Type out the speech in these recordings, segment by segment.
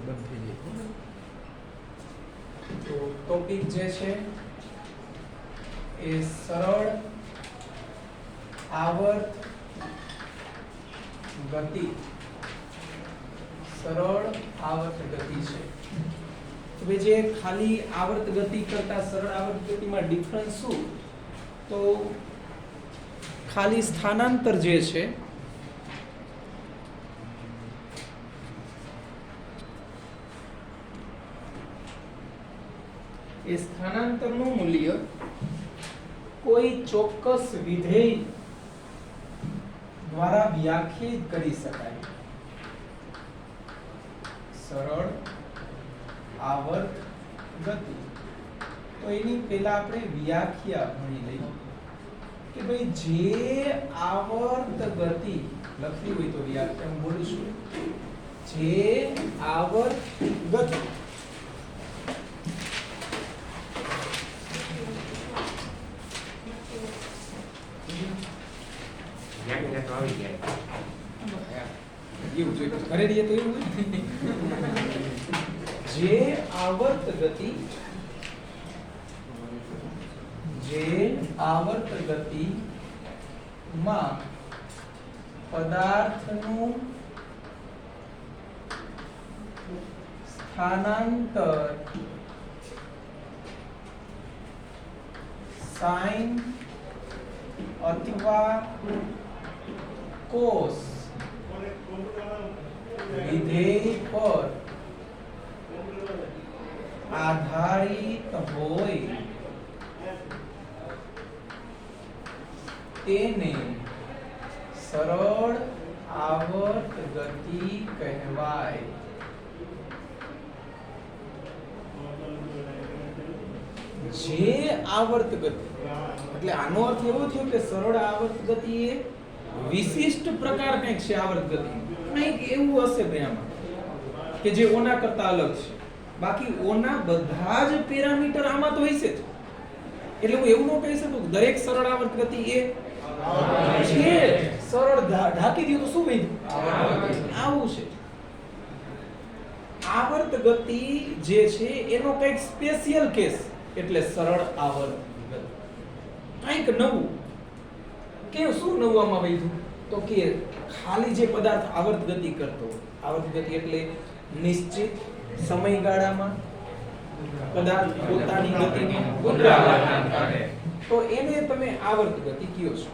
બંધ થઈ જાય. તો ટોપિક જે છે એ સરળ આવર્ત ગતિ. સરળ આવર્ત ગતિ છે. હવે જે ખાલી આવર્ત ગતિ કરતા સરળ આવર્ત ગતિમાં ડિફરન્સ શું? તો ખાલી સ્થાનાંતર જે છે એ સ્થાનાંતરનું મૂલ્ય કોઈ ચોક્કસ વિધેય દ્વારા વ્યાખ્યાયિત કરી શકાય. સરળ આવર્ત ગતિ. તો એની પહેલા આપણે વ્યાખ્યા ભણી લઈએ કે ભાઈ જે આવર્ત ગતિ લખી હોય તો વ્યાખ્યા બોલીશું. જે આવર્ત ગતિ એવું જોઈએ ઘરે રહીએ તો એવું જે આવર્ત ગતિ માં પદાર્થનું સ્થાનાંતર સાઇન અથવા કોસ વિધેય પર આધારિત હોય તેને સરળ આવર્ત ગતિ કહેવાય. જે આવર્ત ગતિ એટલે આનો અર્થ એવો થયો કે સરળ આવર્ત ગતિ એ વિશિષ્ટ પ્રકાર કંઈક છે. આવર્ત ગતિ કંઈક એવું હશે ભાઈ આમાં કે જે ઓના કરતા અલગ છે. બાકી ઓના બધા જ પેરામીટર આમાં તો હશે જ. એટલે હું એવું ન કહી શકું કે દરેક સરળ આવર્ત ગતિ એ છે. સરળ ઢાંકી દીધું તો શું બન્યું? આવું છે. આવર્ત ગતિ જે છે એનો કંઈક સ્પેશિયલ કેસ એટલે સરળ આવર્ત ગતિ. કંઈક નવું કે શું નવું આમાં વધ્યું તો કે ખાલી જે પદાર્થ આવર્ત ગતિ કરતો, આવર્ત ગતિ એટલે નિશ્ચિત સમયગાળામાં પદાર્થ પોતાની ગતિને પુનરાવર્તન કરે તો એને તમે આવર્ત ગતિ કહો છો.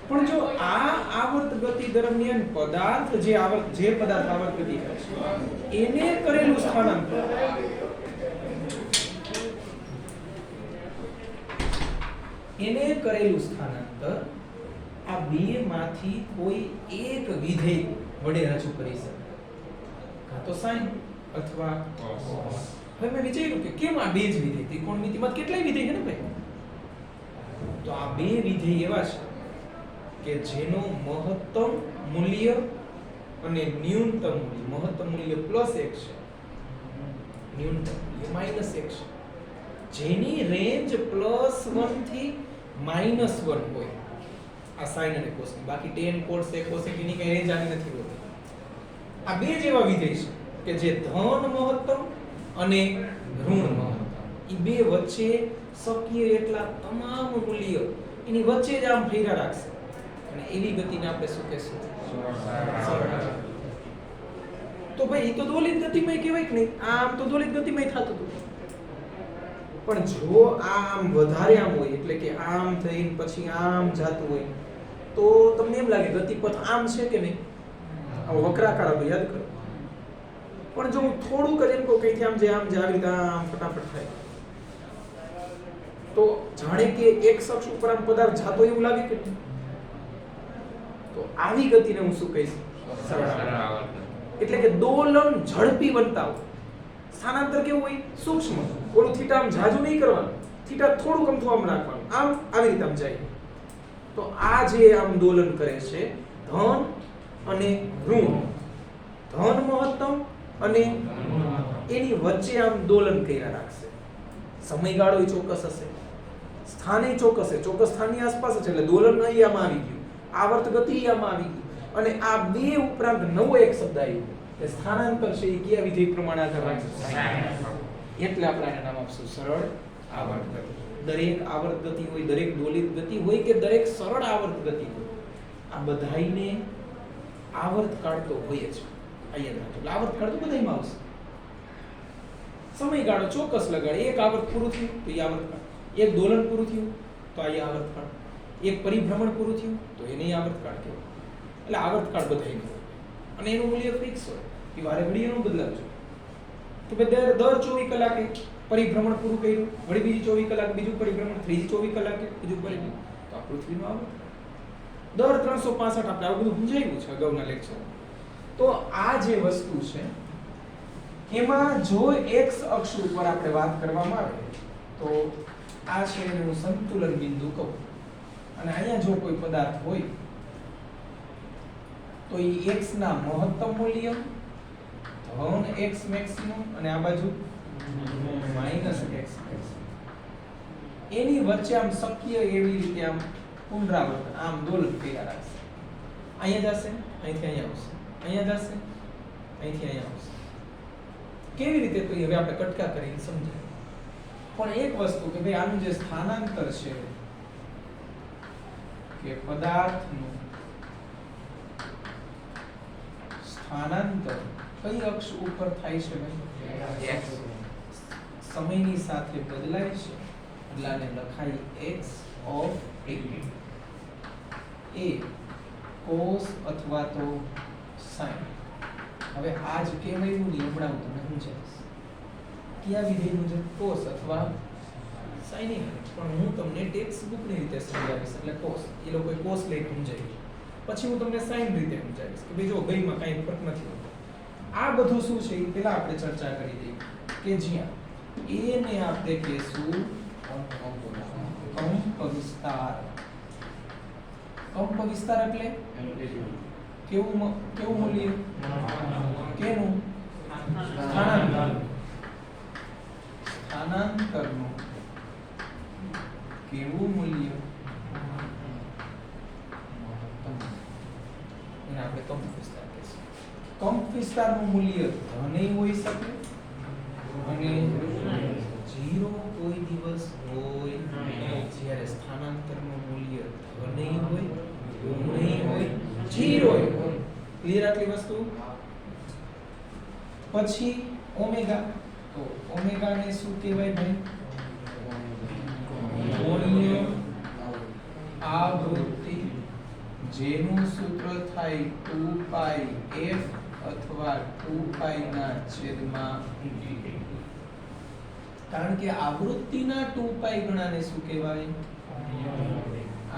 પણ જો આ આવર્ત ગતિ દરમિયાન પદાર્થ જે પદાર્થ આવર્ત ગતિ કરશે એને કરેલું સ્થાનાંતર આ બે માંથી કોઈ એક વિધેય વડે રજૂ કરી શકાય. કાં તો સાઇન અથવા કોસ. હવે મેં વિચાર્યું કે કેમ આ બે જ વિધેય? ત્રિકોણમિતિમાં કેટલાય વિધેય છે ને ભાઈ? તો આ બે વિધેય એવા છે કે જેનું મહત્તમ મૂલ્ય અને ન્યૂનતમ મૂલ્ય, મહત્તમ મૂલ્ય +1 છે, ન્યૂનતમ મૂલ્ય -1 છે. જેની રેન્જ +1 થી -1 હોય આ સાઇન અને કોસ ની. બાકી tan cos sec cosec ની કઈ રેન્જ આની નથી હોતી. આ બે જેવા વિધેય છે કે જે ધન મહત્તમ અને ઋણ મહત્તમ એ બે વચ્ચે શક્ય એટલા તમામ મૂલ્ય એની વચ્ચે જ આમ ફેરા રાખશે અને એવી ગતિને આપણે શું કહેશું? સરળ. તો ભાઈ એ તો દોલિત ગતિમય કહેવાય કે નહીં? આમ તો દોલિત ગતિમય થતું હતું. પણ જો આમ વધારે આમ હોય એટલે કે આમ થઈને પછી આમ જાતું હોય તો તમને એમ લાગે ગતિપથ આમ છે કે નહીં? આ વક્રાકાર હતો યાદ કરો. પણ જો હું થોડુંક જ એમ કહું કે આમ જે આવી રીતે આમ ફટાફટ થાય તો જાણે કે એક શખ્સ ઉપર આમ પદાર્થ જાતો એવું લાગે કે તો આવી ગતિને હું શું કહીશ? સરળ આવર્ત. એટલે કે દોલન ઝડપી બનતા હોય. સ્થાનાંતર કેવું હોય? સૂક્ષ્મ. ઓલું થીટા આમ જાજુ નહીં કરવાનું, થીટા થોડુંક અમથું આમ રાખવાનું, આમ આવી રીતે આમ જાય. તો આ જે આમ દોલન કરે છે ધન અને ઋણ, ધન મહત્તમ અને એની વચ્ચે આમ દોલન કર્યા રાખશે. સમયગાળો ચોક્કસ હશે, સ્થાને ચોક્કસ હશે, ચોક્કસ સ્થાનની આસપાસ છે એટલે દોલન અહીંયામાં આવી ગયું, આવર્ત ગતિ અહીંયામાં આવી ગઈ. અને આ બે ઉપરાંત નવો એક શબ્દ આવ્યો કે સ્થાનાંતર છે એ કયા વિધેય પ્રમાણે આધાર રાખશે? એટલે આપણે આને નામ આપશું સરળ આવર્ત ગતિ. દરેક આવર્ત ગતિ હોય, દરેક દોલિત ગતિ હોય કે દરેક સરળ આવર્ત ગતિ હોય, આ બધાયને આવર્ત કાળ તો હોય જ. આ યાદ રાખજો. એટલે આવર્ત કાળ તો બધાયમાં આવશે. સમયગાળો ચોક્કસ લગાડે. એક આવર્ત પૂરું થયું તો એ આવર્ત કાળ, એક દોલન પૂરું થયું તો આ આવર્ત કાળ, એક પરિભ્રમણ પૂરું થયું તો એને આવર્ત કાળ કહેવાય. એટલે આવર્ત કાળ બધાયનો હોય અને એનું મૂલ્ય ફિક્સ હોય. એ વારે ઘડી એનું બદલાવજો. તો કે દર 24 કલાકે પરિભ્રમણ પૂરું કર્યું, વળી બીજી 24 કલાક બીજું પરિભ્રમણ, ત્રીજી 24 કલાકે બીજું પરિભ્રમણ, તો આ પૃથ્વીનો આવર્ત. દર 365 આપણે આવું બધું સમજાવ્યું છે અગાઉના લેક્ચરમાં. તો આ જે વસ્તુ છે એમાં જો x અક્ષ ઉપર આપણે વાત કરવામાં આવે તો આ છે એનું સંતુલન બિંદુ કહું. અને અહીંયા જો કોઈ પદાર્થ હોય તો એ x ના મહત્તમ મૂલ્ય ધન x મેક્સિમમ અને આ બાજુ માઈનસ x એની વચ્ચે આમ શક્ય એવી રીતે આમ પુનરાવર્તન આમ દોલન કર્યા રાખશે. અહીંયા જશે, અહીંથી અહીંયા આવશે, અહીંયા જશે, અહીંથી અહીંયા આવશે. કેવી રીતે તો હવે આપણે કટકા કરીને સમજાય. પણ એક વસ્તુ કે ભાઈ આનું જે સ્થાનાંતર છે કે પદાર્થનું સ્થાનાંતર કઈ અક્ષ ઉપર થાય છે ભાઈ? x. સમયની સાથે બદલાય છે એટલે આને લખાય x of a. a cos અથવા તો sin. હવે આ જ કેમ આવ્યું ને હમણાં હું તમને સમજાવીશ. કયા વિધેય મુજબ cos અથવા sin ની પણ હું તમને ટેક્સ્ટ બુક ની રીતે સમજાવીશ. એટલે cos એ લોકોએ cos લઈ સમજાવ્યું, પછી હું તમને sin રીતે સમજાવીશ કે ભાઈ જો બેયમાં કાંઈ ફરક નથી હોતો. આ બધું શું છે એ પહેલા આપણે ચર્ચા કરી દઈએ કે જ્યાં a ને આપણે કહેશું કંપ વિસ્તાર. કંપ વિસ્તાર એટલે કેવું મૂલ્ય? કેનું? સ્થાનાંતરનું કેવું મૂલ્ય? એને આપણે કંપ વિસ્તાર કહીશું. કંપ વિસ્તારનું મૂલ્ય ધન હોઈ શકે અને 0 કોઈ દિવસ હોય નહીં. જ્યારે સ્થાનાંતરનું મૂલ્ય ધન હોય, ઋણ હોય, 0 હોય. ક્લિયર આટલી વસ્તુ? પછી ઓમેગા. તો ઓમેગા ને શું કહેવાય ભાઈ? કોણીય આવૃત્તિ, જેનું સૂત્ર થાય 2π f અથવા 2π ના છેદમાં d. કારણ કે આવૃત્તિના 2π ગણાને શું કહેવાય?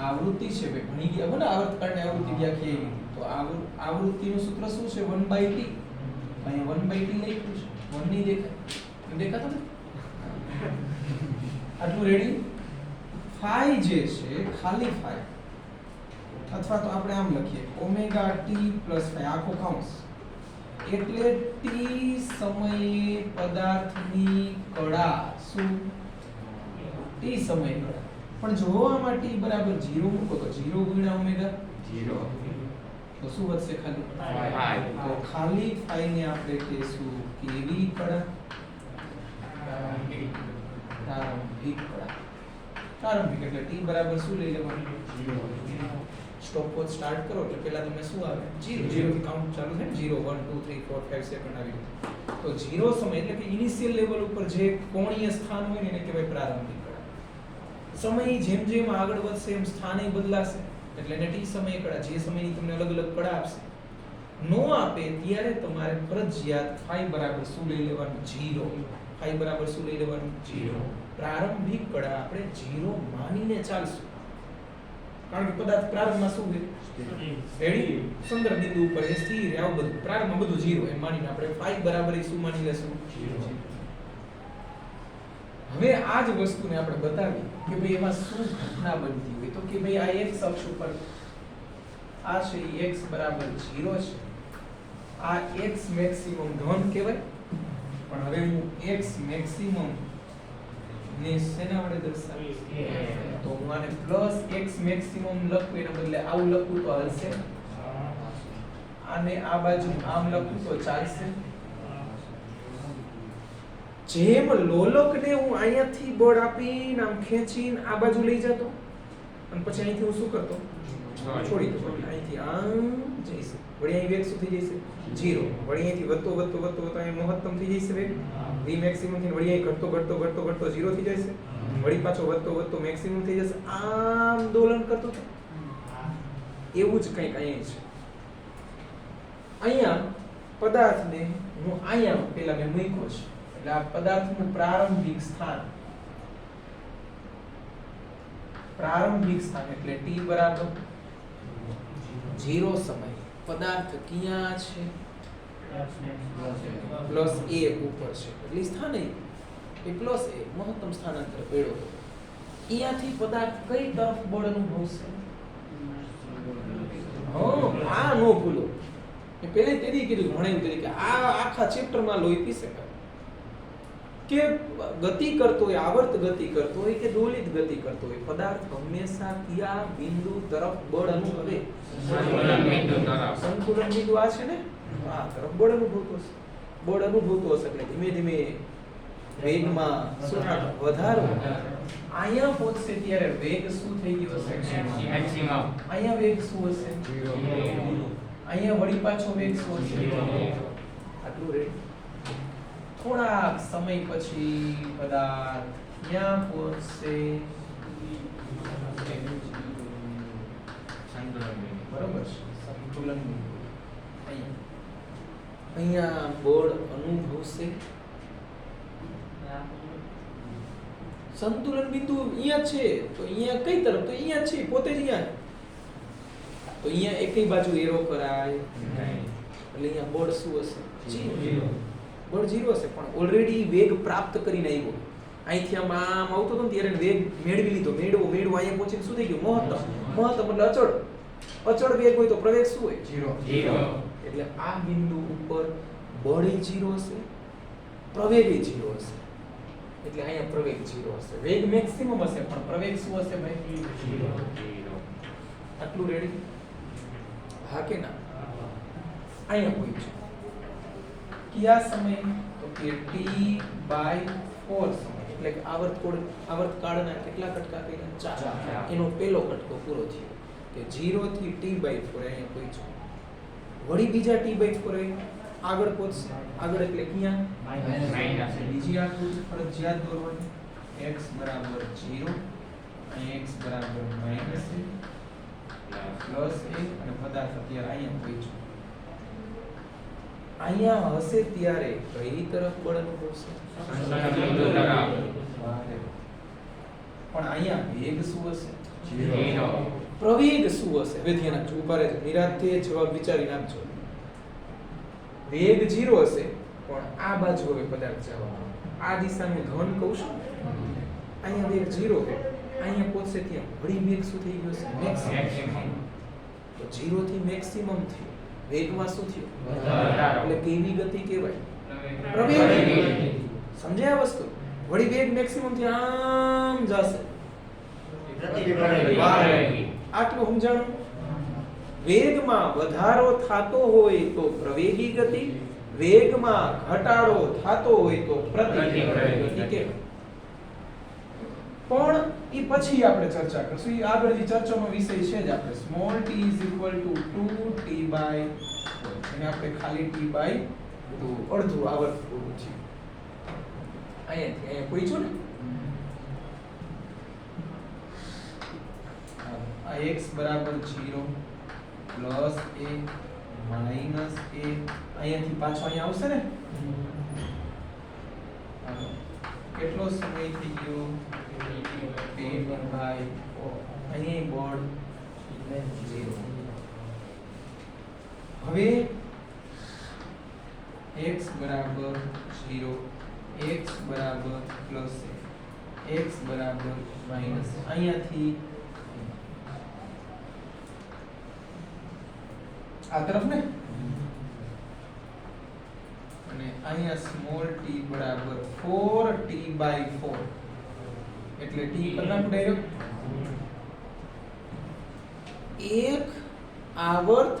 આવૃત્તિ છે ભાઈ. ભણી ગયા હો ને આવર્તકાળની આવૃત્તિ વ્યાખ્યા એવી. તો આવૃત્તિનું સૂત્ર શું છે? 1/t. અહીંયા 1/t લખ્યું છે. 1 ની દેખાય? દેખાતો ને? આટલું રેડી? phi જે છે ખાલી phi અથવા તો આપણે આમ લખીએ ઓમેગા t પ્લસ phi આખો કૌંસ એટલે t સમયે પદાર્થની કળા. શું? t સમયે કળા. પણ જો આમાં t બરાબર 0 મૂકો તો 0 ગુણ્યા ઓમેગા 0 તો શું વધશે? ખાલી phi. તો ખાલી phi ને આપણે કહીશું કેવી કળા? પ્રારંભિક કળા. પ્રારંભિક એટલે t બરાબર શું લઈ લેવાનું? 0. સ્ટોપવોચ સ્ટાર્ટ કરો એટલે પહેલા તમને શું આવે? 0. 0 થી કાઉન્ટ ચાલુ થાય ને 0 1 2 3 4 5 સેકન્ડ આવી રીતે. તો 0 સમય એટલે કે ઇનિશિયલ લેવલ ઉપર જે કોણીય સ્થાન હોય ને એને કહેવાય પ્રારંભિક કળા. સમય જેમ જેમ આગળ વધશે એમ સ્થાને બદલાશે એટલે એને t સમય કળા. જે સમયની તમને અલગ અલગ કળા આપશે. નો આપે ત્યારે તમારે ફરજિયાત phi બરાબર શું લઈ લેવાનું? 0. phi બરાબર શું લઈ લેવાનું? 0. પ્રારંભિક કળા આપણે 0 માનીને ચાલશું. કારણ કે પદાર્થ પ્રારંભમાં શું હોય? રેડી? સંદર્ભ બિંદુ ઉપર એ સ્થિર આવું બધું પ્રારંભમાં બધું 0 એમ માનીને આપણે phi બરાબર શું માની લેશું? 0. હવે આ જ વસ્તુને આપણે બતાવી કે ભાઈ એમાં શું ઘટના બનતી હોય. તો કે ભાઈ આ x અક્ષ ઉપર આ છે x બરાબર 0 છે. આ x મેક્સિમમ ધન કહેવાય. પણ હવે હું x મેક્સિમમ ને શેના વડે દર્શાવીશ? તો હું આને પ્લસ x મેક્સિમમ લખું એના બદલે આવું લખું તો હશે. આને આ બાજુ આમ લખું તો ચાલશે. જેમ લોલકને હું અહીંયાથી બળ આપીને આમ ખેંચીને આ બાજુ લઈ જતો અને પછી અહીંથી હું શું કરતો છોડી દો એટલે અહીંથી આમ જઈશ વળી અહીં વેગ શું થઈ જશે 0 વળી અહીંથી વધતો અહીં મહત્તમ થઈ જશે વેગ v મેક્સિમમ થી વળી અહીં ઘટતો 0 થઈ જશે વળી પાછો વધતો મેક્સિમમ થઈ જશે આમ દોલન કરતો હતો એવું જ કંઈક અહીંયા છે. અહીંયા પદાર્થને હું અહીંયા પેલા મેં મૂક્યો છે એટલે આ પદાર્થનું પ્રારંભિક સ્થાન એટલે t બરાબર 0 સમય પદાર્થ ક્યાં છે પ્લસ a ઉપર છે એટલે સ્થાન એ પ્લસ a મહત્તમ સ્થાનાંતર પેડો અહીંયાથી પદાર્થ કઈ તરફ બળ અનુભવશે આ નો ભૂલો એ પહેલા તેદી કીધું ભણાવ્યું તરીકે આ આખા ચેપ્ટરમાં લોહી પી શકાય કે ગતિ કરતો હોય આવર્ત ગતિ કરતો હોય કે દોલિત ગતિ કરતો હોય પદાર્થ હંમેશા કયા બિંદુ તરફ બળ અનુભવે સંતુલન બિંદુ આ છે ને આ તરફ બળ અનુભવતો હશે એટલે ધીમે ધીમે વેગમાં શું થાય વધારો અહીંયા પહોંચશે ત્યારે વેગ શું થઈ ગયો હશે મેક્સિમમ અહીંયા વેગ શું હશે 0 અહીંયા વળી પાછો વેગ શું હશે આટલું રેડી થોડાક સમય પછી પદાર્થ ક્યાં પહોંચશે બરોબર સંતુલન બિંદુ અહીંયા બળ અનુભવશે સંતુલન બિંદુ અહીંયા છે તો અહીંયા કઈ તરફ તો અહીંયા છે પોતે જ અહીંયા તો અહીંયા એકઈ બાજુ એરો કરાય એટલે અહીંયા બળ શું હશે 0 બળ 0 હશે પણ ઓલરેડી વેગ પ્રાપ્ત કરીને આવ્યો અહીંથી આમ આવતો હતો ને ત્યારે વેગ મેળવી લીધો મેળવો અહીંયા પહોંચીને શું થઈ ગયું મહત્તમ એટલે અચળ વેગ હોય તો પ્રવેગ શું હોય 0 એટલે આ બિંદુ ઉપર બળ 0 હશે પ્રવેગ 0 હશે એટલે અહીંયા પ્રવેગ 0 હશે વેગ મેક્સિમમ હશે પણ પ્રવેગ શું હશે ભાઈ 0 આટલું રેડી હા કે ના અહીંયા કોઈ છે કયા સમય તો કે t/4 સમય એટલે કે આવર્ત કાળના કેટલા કટકા કર્યા 4 એનો પહેલો કટકો પૂરો થયો કે 0 થી t/4 અહીંયા કોઈ છે વળી બીજા t/4 આગળ પહોંચશે આગળ એટલે ક્યાં માઈનસ બીજી આકૃતિ ફરજિયાત દોરવાની x બરાબર 0 અને x બરાબર -a પ્લસ a અને પદાર્થ અત્યારે અહીંયા કોઈ છે અહીંયા હશે ત્યારે કઈ તરફ બળ અનુભવશે પણ અહીંયા વેગ શું હશે 0 પ્રવેગ શું હશે હવે ધ્યાન આપજો ઉપર નિરાંતે જવાબ વિચારી નાખજો વેગ 0 હશે પણ આ બાજુ હવે પદાર્થ જવાનો આ દિશાનું ઘન કહું છું અહીંયા વેગ 0 છે અહીંયા પહોંચશે ત્યાં વળી વેગ શું થઈ ગયો છે મેક્સિમમ તો 0 થી મેક્સિમમ થયું વેગમાં શું થયું એટલે કેવી ગતિ કહેવાય પ્રવેગ સમજ્યા આ વસ્તુ વળી વેગ મેક્સિમમ થી આમ જશે આટલું સમજાણું વેગમાં વધારો થતો હોય તો પ્રવેગી ગતિ વેગમાં ઘટાડો થતો હોય તો પ્રતિવેગી ગતિ કહેવાય પણ એ પછી આપણે ચર્ચા કરશું એ આગળની ચર્ચાનો વિષય છે જ આપણે સ્મોલ t 2t/4 અને આપણે ખાલી t/2 અડધું આવર્ત પૂરું છે અહીંયા કોઈ છો ને આ x બરાબર 0 પ્લસ a માઈનસ a અહીંયાથી પાછો અહીંયા આવશે ને કેટલો સમય થઈ ગયો 10/4 અહીં બળ 0 હવે x બરાબર 0 x બરાબર પ્લસ x બરાબર માઈનસ અહીંયાથી આ તરફ ને અને અહીંયા સ્મોલ t બરાબર 4t/4 એટલે t કેટલા ડાયરેક્ટ એક આવર્ત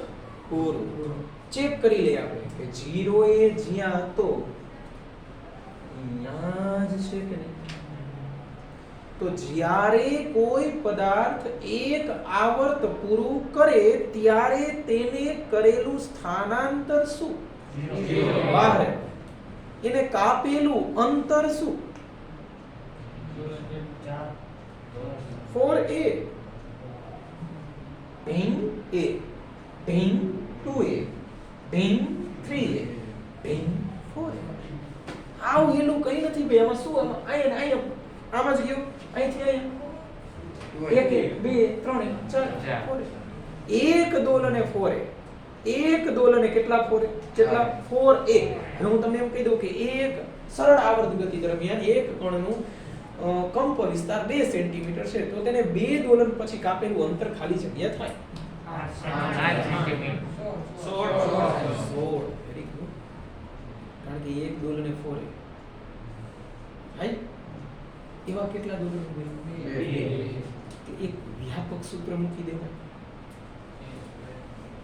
પૂરું ચેક કરી લઈએ આપણે કે 0 એ જ્યાં હતો ત્યાં જ છે કે નહીં. તો જ્યારે કોઈ પદાર્થ એક આવર્ત પૂરું કરે ત્યારે તેને કરેલું સ્થાનાંતર શું? બહાર. એને કાપેલું અંતર શું? 4a ઢીંગ a ઢીંગ 2a ઢીંગ 3a ઢીંગ 4a. આવું એલું કઈ નથી ભાઈ. આમાં શું અહીંયા આમાં જ ગયું. અહીંથી અહીંયા 1 2 3 4 એક દોલને 4a. એક દોલને કેટલા 4a? કેટલા? 4a. હવે હું તમને એમ કહી દઉં કે એક સરળ આવર્ત ગતિ દરમિયાન એક કણનું કંપ વિસ્તાર 2 સેન્ટીમીટર છે તો તેને 2 દોલન પછી કાપેલું અંતર ખાલી જગ્યા થાય 8 સેન્ટીમીટર. 16. Very good. કારણ કે એક દોલને 4a હાઈ એવા કેટલા દોલન? 2. એક વ્યાપક સૂત્ર મૂકી દેવું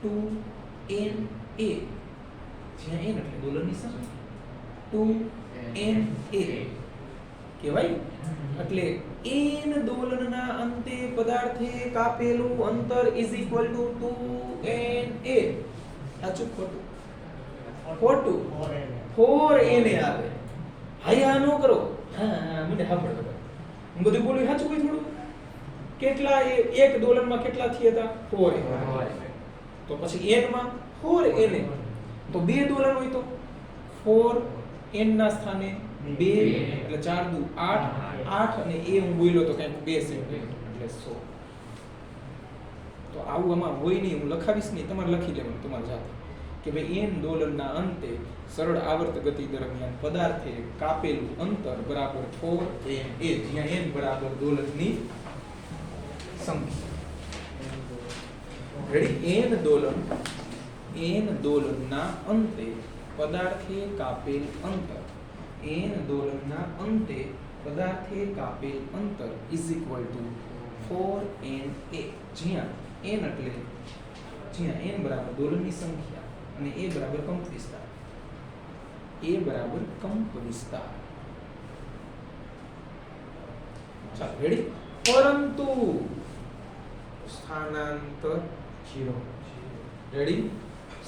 2na જ્યાં n એટલે દોલનની સંખ્યા 2na કહેવાય. એટલે n દોલનના અંતે પદાર્થે કાપેલું અંતર ઇઝ ઇક્વલ ટુ 2na. સાચું ખોટું? ખોટું. 4na આવે. હાયા નો કરો. હા મને સાંભળો. હું બધું બોલું સાચું કોઈ થોડું? કેટલા એક દોલનમાં કેટલા થી હતા? 4a. તો પછી n માં 4na. તો બે દોલન હોય તો 4 n ના સ્થાને 2 એટલે 4 દુ 8 8 અને a હું બોલ્યો તો કંઈક 2 સેન્ટીમીટર એટલે 100. તો આવું આમાં હોય નહીં. હું લખાવીશ નહીં, તમારે લખી લેવાનું તમારી જાતે કે ભાઈ n દોલનના અંતે સરળ આવર્ત ગતિ દરમિયાન પદાર્થે કાપેલું અંતર બરાબર 4na જ્યાં n બરાબર દોલનની સંખ્યા. રેડી? n દોલનના અંતે પદાર્થે કાપેલ અંતર n દોલનના અંતે પદાર્થે કાપેલ અંતર ઇઝ ઇક્વલ ટુ 4na જ્યાં n એટલે જ્યાં n બરાબર દોલનની સંખ્યા અને a બરાબર કંપ વિસ્તાર. a બરાબર કંપ વિસ્તાર. ચાલો રેડી? પરંતુ સ્થાનાંતર 0. રેડી?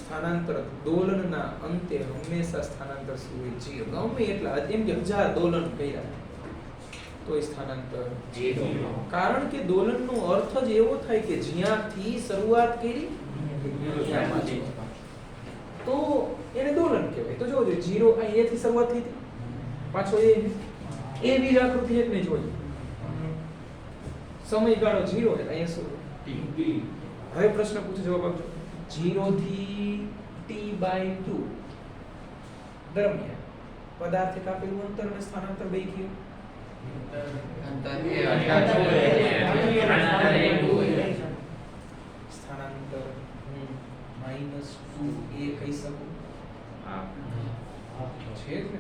સ્થાનાંતર દોલનના અંતે હંમેશા સ્થાનાંતર શું હોય? 0. ગમે એટલા એમ કે 1000 દોલન કર્યા તોય સ્થાનાંતર 0. કારણ કે દોલનનો અર્થ જ એવો થાય કે જ્યાંથી શરૂઆત કરી ત્યાંથી. તો એને દોલન કહેવાય. તો જોજો 0 અહીં a થી શરૂઆત થઈ હતી પાછો a બીજ આકૃતિ એક ને જોઈ સમયગાળો 0 એટલે અહીંયા શું t. હવે પ્રશ્ન પૂછો, જવાબ આપજો. 0 થી t/2 દરમિયાન પદાર્થે કાપેલું અંતર અને સ્થાનાંતર બે કયું? સ્થાનાંતર -2a કહી શકું છે જ ને.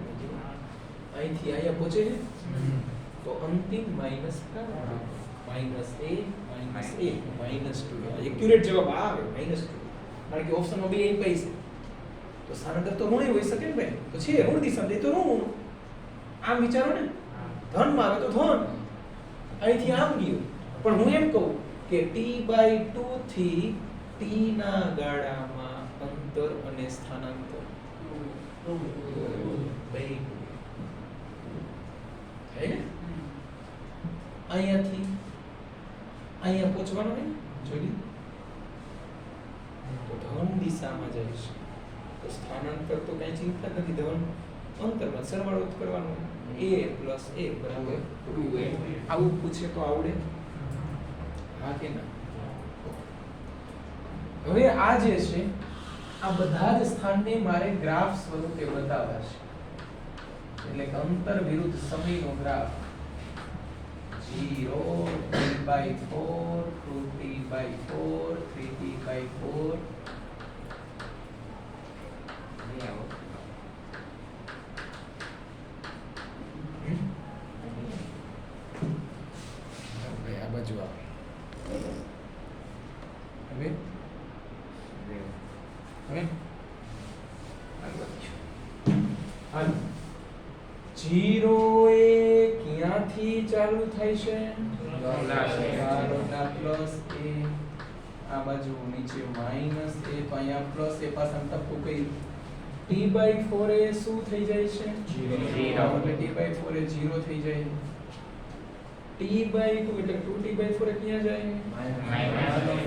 અહીંથી અહીંયા પહોંચે છે તો અંતિમ માઈનસ -2 એક્યુરેટ જવાબ આવે -2. કારણ કે ઓપ્શનમાં બે પૈ છે તો સ્થાનાંતર તો ઋણ હોઈ શકે ને ભાઈ. તો છે ઋણ દિશા તો ઋણ. આમ વિચારો ને, ધન માં આવે તો ધન. અહીંથી આમ ગયું. પણ હું એમ કહું કે t/2 થી t ના ગાળામાં અંતર અને સ્થાનાંતર બે હે ને. અહીંયાથી અહીંયા પહોંચવાનું ને જોઈ તો ધન દિશામાં જઈશ તો સ્થાનાંતર તો કઈ ચિંતા નથી. ધન અંતરમાં સરવાળો કરવાનો. a + a બરાબર 2a. આવું પૂછે તો આવડે? હા કે ના? હવે આ જે છે આ બધા જ સ્થાનને મારે ગ્રાફ સ્વરૂપે બતાવવા છે. એટલે કે અંતર વિરુદ્ધ સમયનો ગ્રાફ 0 t/4 2t/4 3t/4 આ બાજુ આવે. હવે હાલો 0 એ ક્યાંથી ચાલુ થાય છે ના પ્લસ a આ બાજુ નીચે માઈનસ a તો અહીંયા પ્લસ a પાછળ ટપકું કઈ t/4 એ શું થઈ જાય છે 0 એટલે t/4 એ 0 થઈ જાય t/2 એટલે 2t/4 એ ક્યાં જાય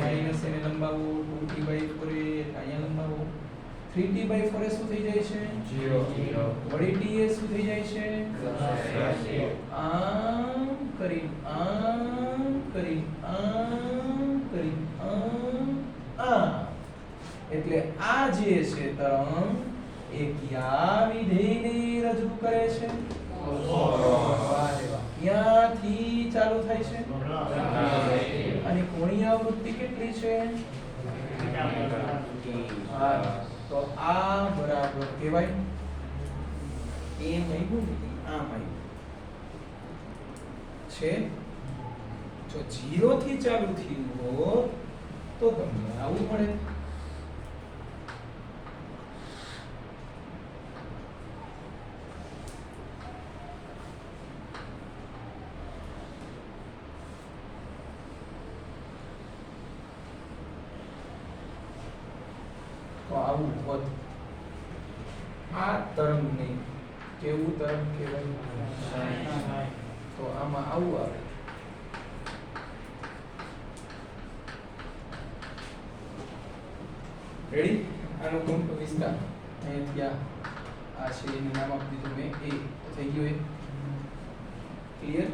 માઈનસ એને લંબાવો 2t/4 એ અહીંયા લંબાવો 3t/4 એ શું થઈ જાય છે 0 વળી t એ શું થઈ જાય છે આમ કરી એટલે આ જે છે તરંગ એ કયા વિધેયને રજૂ કરે છે ક્યાંથી ચાલુ થાય છે અને કોણીય આવૃત્તિ કેટલી છે તો આ બરાબર કહેવાય એમ આવ્યું ને આમ આવ્યું છે જો 0 થી ચાલુ થયું હોત તો તમને આવું મળે તો આવું હોત આ તરંગને કેવું તરંગ કહેવાય તો આમાં આવું આવે રેડી આનો કંપ વિસ્તાર અહીંથી આ છે એનું નામ આપી દીધું મેં a થઈ ગયું એ ક્લિયર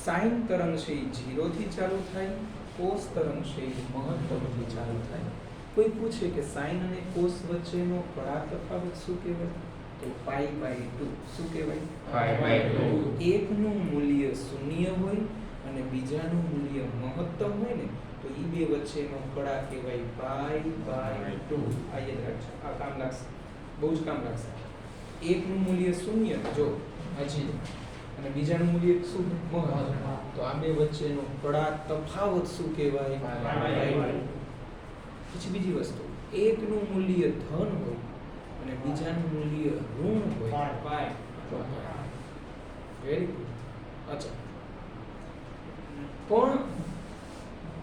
સાઇન તરંગ છે એ 0 થી ચાલુ થાય કોસ તરંગ છે એ મહત્તમથી ચાલુ થાય કોઈ પૂછે કે સાઇન અને કોસ વચ્ચેનો કડા તફાવત શું કહેવાય તો π/2 શું કહેવાય π/2 એકનું મૂલ્ય શૂન્ય હોય અને બીજાનું મૂલ્ય મહત્તમ હોય ને તો ઈ બે વચ્ચેનો કડા કહેવાય π/2 આ યાદ રાખજો આ કામ લાગશે બહુ જ કામ લાગશે એકનું મૂલ્ય શૂન્ય જો હજી અને બીજાનું મૂલ્ય શું મહત્તમ તો આ બે વચ્ચેનો કડા તફાવત શું કહેવાય π/2 પછી બીજી વસ્તુ એકનું મૂલ્ય ધન હોય અને બીજાનું મૂલ્ય ઋણ હોય વેરી ગુડ અચ્છા પણ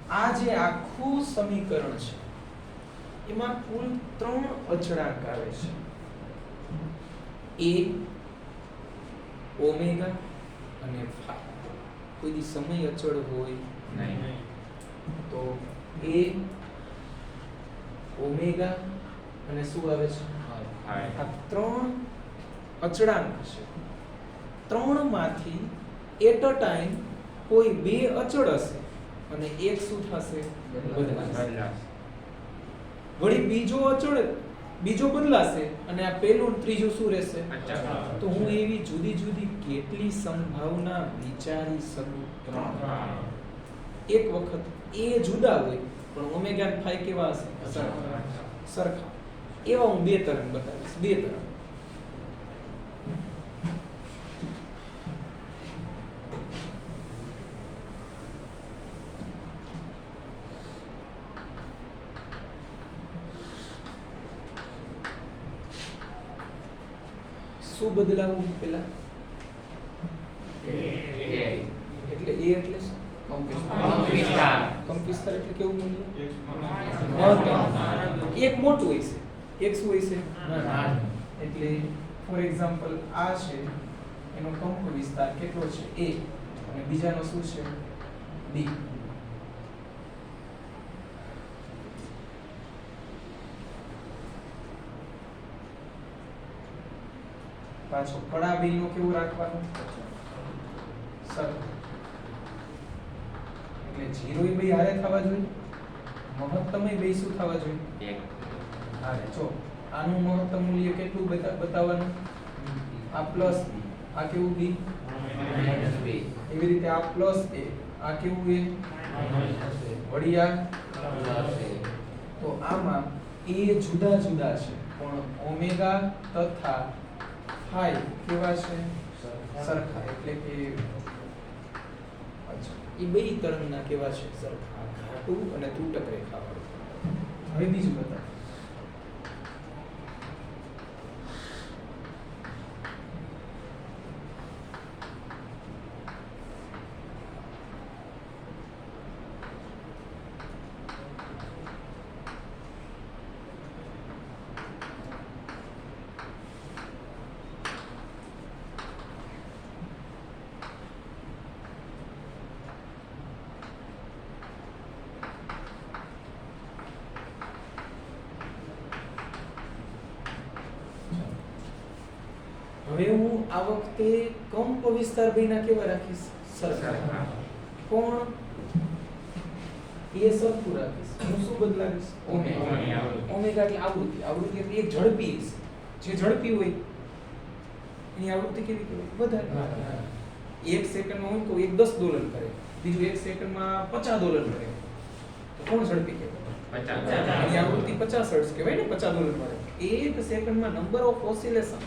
આ જે આખું સમીકરણ છે એમાં કુલ 3 અચળાંક આવે છે a ઓમેગા અને phi કોઈ દી સમય અચળ હોય નહીં તો a ઓમેગા અને શું આવે છે આ 3 અચળાંક છે 3 માંથી એટ અ ટાઈમ કોઈ બે અચળ હશે અને એક શું થશે બદલાશે વળી બીજો બદલાશે અને આ પહેલું ત્રીજું શું રહેશે તો હું એવી જુદી જુદી કેટલી સંભાવના વિચારી શકું 3 એક વખત એ જુદા હોય પણ ઓમેગા અને ફાઈ કેવા હશે સરખા એવા હું બે તરંગ બતાવીશ બે તરંગ શું બદલાવું પેલા એટલે એ એટલે કંપિસ્તાર એટલે કેવું મૂલ્ય એક મોટું હોય છે એક શું હોય છે એટલે ફોર એક્ઝામ્પલ આ છે એનો કંપ વિસ્તાર કેટલો છે a અને બીજાનો શું છે b પાછો કડા બે નો કેવું રાખવાનું સરખું એટલે 0 એ બે હારે થવા જોઈએ મહત્તમ એ બે શું થવા જોઈએ હારે જો આનું મહત્તમ મૂલ્ય કેટલું બતાવવાનું આ પ્લસ આ કેવું b માઈનસ b એવી રીતે આ પ્લસ a આ કેવું a વળી આ તો આમાં a જુદા જુદા છે પણ ઓમેગા તથા ફાઈ કેવા છે સરખા એટલે કે અચ્છા એ બે તરંગના કેવા છે સરખા ઘાટું અને ત્રુટક રેખા વાળું હવે બીજું બતાવો હવે હું આ વખતે કંપ વિસ્તાર બેના કેવા રાખીશ? સરખા. કોણ? એ સરખું રાખીશ. હું શું બદલાવીશ? ઓમેગા. ઓમેગા એટલે આવૃત્તિ. આવૃત્તિ એટલે એક ઝડપી જે ઝડપી હોય એની આવૃત્તિ કેવી કહેવાય? વધારે. 1 સેકન્ડમાં હું કહું એક 10 દોલન કરે, બીજું 1 સેકન્ડમાં 50 દોલન કરે, તો કોણ ઝડપી કહેવાય? 50. એની આવૃત્તિ 50 હર્ટ્ઝ કહેવાય ને, 50 દોલન મળે. 1 સેકન્ડમાં નંબર ઓફ ઓસિલેશન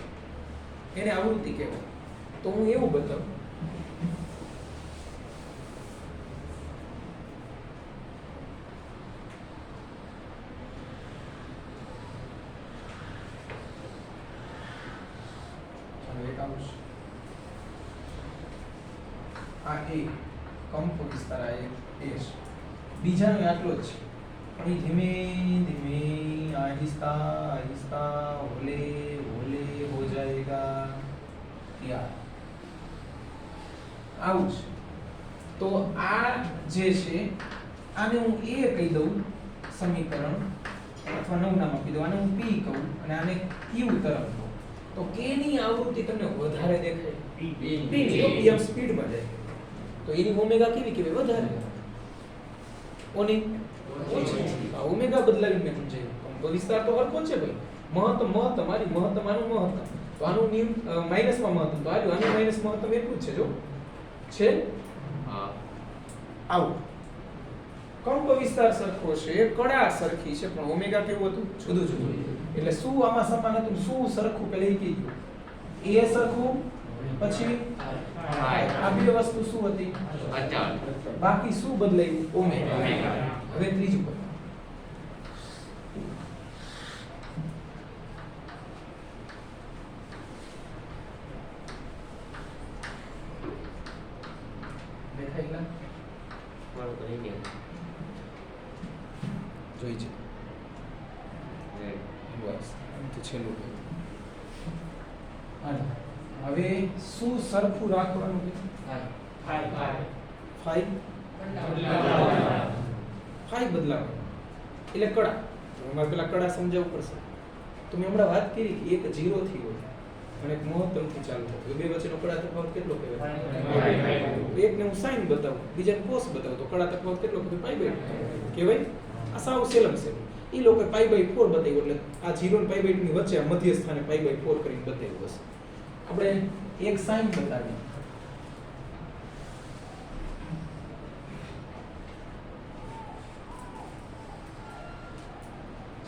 એને આવૃત્તિ કહેવાય. તો હું એવું બતાવું. આ એક કંપ વિસ્તાર, આ એક એસ, બીજાનો આટલો જ છે, પણ એ ધીમે ધીમે આહિસ્તા આહિસ્તા હોલે હોલે હો જાયેગા યાર. આવું છે. તો આ જે છે આને હું એ કહી દઉં સમીકરણ, અથવા 9 નામ આપી દઉં. આને હું પી કહું અને આને ક્યુ તરફ કહું. તો કે ની આવૃત્તિ તમને વધારે દેખાય, પી ની એમ સ્પીડમાં જાય, તો એની ઓમેગા કેવી કહેવાય? વધારે. ઓની ઓછી. આ ઓમેગા બદલાવીને મેં સમજાવ્યું. વિસ્તાર તો હરખો છે ભાઈ. મહત્તમ મહત્તમ આની મહત્તમ આનું મહત્તમ, તો આનું માઈનસમાં મહત્તમ, તો આનું માઈનસ મહત્તમ એટલું જ છે. જો છે આવું. કંપ વિસ્તાર સરખો છે, કડા સરખી છે, પણ ઓમેગા કેવું હતું? જુદું જુદું. એટલે શું આમાં સમાન હતું? શું સરખું? પહેલા એ કીધું એ સરખું, પછી આ બે વસ્તુ શું હતી? અચળ. બાકી શું બદલાયું? ઓમેગા. હવે ત્રીજું પદ. દેખાય? જોઈ છે બસ તો છેલ્લું. હવે શું સરખું રાખવાનું છે? ફાઈ બદલાવાનું એટલે કડા. અમારે પેલા કડા સમજાવવું પડશે. તો મેં હમણાં વાત કરી કે એક 0 થી હોય અને એક મહત્તમ થી ચાલુ થાય. બે વચ્ચેનો કડા તફાવત કેટલો કહેવાય? એકને હું સાઈન બતાવું, બીજાને કોસ બતાવું, તો કડા તફાવત કેટલો કહેવાય? કહેવાય. આ સાવ સેલમ છે. એ લોકો π/4 બતાવ્યું, એટલે આ 0 અને π/2 ની વચ્ચે આ મધ્ય સ્થાને π/4 કરીને બતાવ્યું હશે. આપણે એક સાઈન બતાવીએ.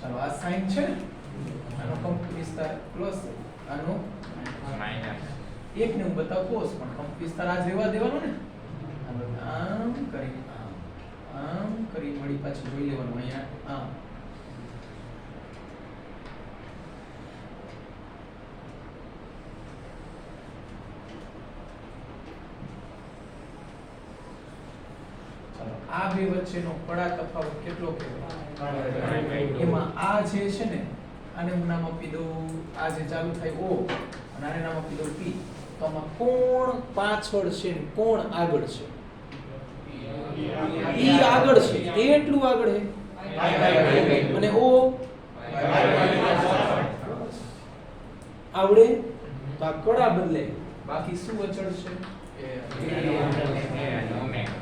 ચાલો આ સાઈન છે ને, આનો કંપ વિસ્તાર પ્લસ, આનો માઈનસ. એકને હું બતાવું કોસ, પણ કંપ વિસ્તાર આ જેવા દેવાનો ને, આમ કરી આમ કરી મળી પાછું જોઈ લેવાનું અહીંયા આમ. આ બે વચ્ચેનો કડા તફાવત કેટલો કહેવાય? એમાં આ જે છે ને, આને હું નામ આપી દઉં, આ જે ચાલુ થાય O, અને આને નામ આપી દઉં P. તો આમાં કોણ પાછળ છે ને કોણ આગળ છે? E આગળ છે, એ એટલું આગળ છે, અને O આવડે તો આ કડા બદલે, બાકી શું અચળ છે? ઓમેગા.